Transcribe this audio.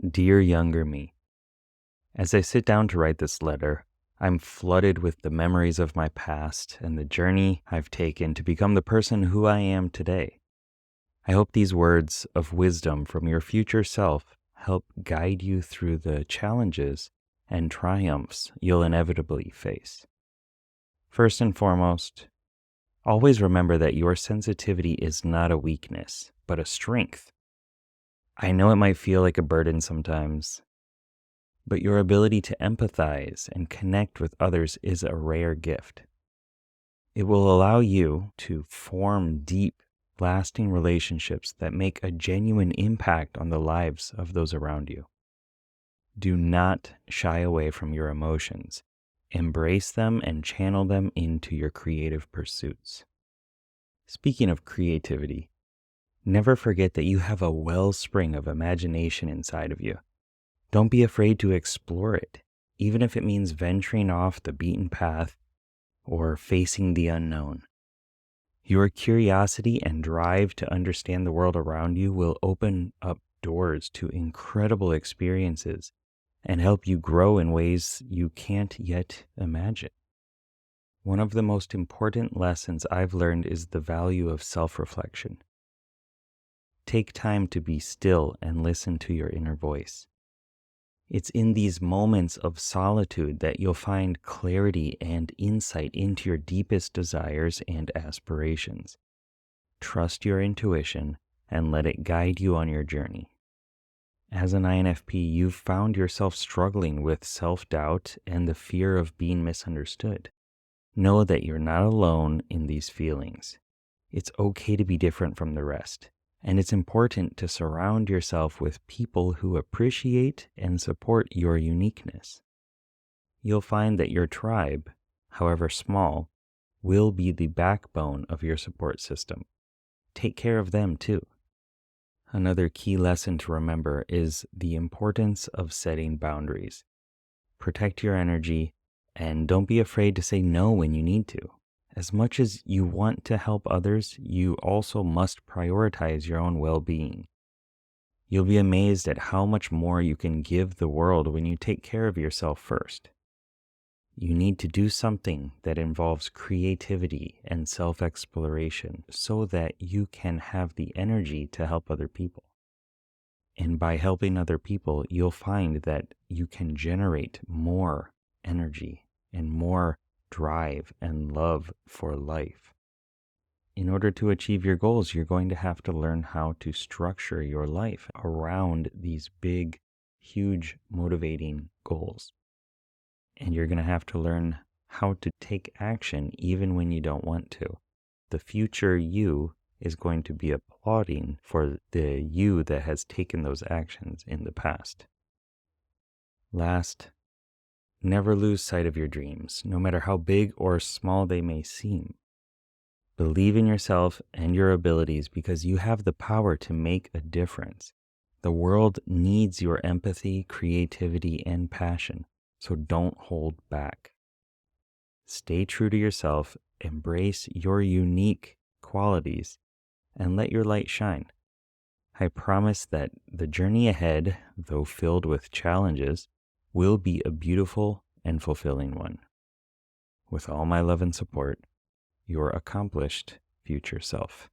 Dear younger me, as I sit down to write this letter, I'm flooded with the memories of my past and the journey I've taken to become the person who I am today. I hope these words of wisdom from your future self help guide you through the challenges and triumphs you'll inevitably face. First and foremost, always remember that your sensitivity is not a weakness, but a strength. I know it might feel like a burden sometimes, but your ability to empathize and connect with others is a rare gift. It will allow you to form deep, lasting relationships that make a genuine impact on the lives of those around you. Do not shy away from your emotions. Embrace them and channel them into your creative pursuits. Speaking of creativity, never forget that you have a wellspring of imagination inside of you. Don't be afraid to explore it, even if it means venturing off the beaten path or facing the unknown. Your curiosity and drive to understand the world around you will open up doors to incredible experiences and help you grow in ways you can't yet imagine. One of the most important lessons I've learned is the value of self-reflection. Take time to be still and listen to your inner voice. It's in these moments of solitude that you'll find clarity and insight into your deepest desires and aspirations. Trust your intuition and let it guide you on your journey. As an INFP, you've found yourself struggling with self-doubt and the fear of being misunderstood. Know that you're not alone in these feelings. It's okay to be different from the rest. And it's important to surround yourself with people who appreciate and support your uniqueness. You'll find that your tribe, however small, will be the backbone of your support system. Take care of them too. Another key lesson to remember is the importance of setting boundaries. Protect your energy and don't be afraid to say no when you need to. As much as you want to help others, you also must prioritize your own well-being. You'll be amazed at how much more you can give the world when you take care of yourself first. You need to do something that involves creativity and self-exploration so that you can have the energy to help other people. And by helping other people, you'll find that you can generate more energy and more drive and love for life. In order to achieve your goals, you're going to have to learn how to structure your life around these big, huge, motivating goals. And you're going to have to learn how to take action even when you don't want to. The future you is going to be applauding for the you that has taken those actions in the past. Last, never lose sight of your dreams, no matter how big or small they may seem. Believe in yourself and your abilities because you have the power to make a difference. The world needs your empathy, creativity, and passion, so don't hold back. Stay true to yourself, embrace your unique qualities, and let your light shine. I promise that the journey ahead, though filled with challenges, will be a beautiful and fulfilling one. With all my love and support, your accomplished future self.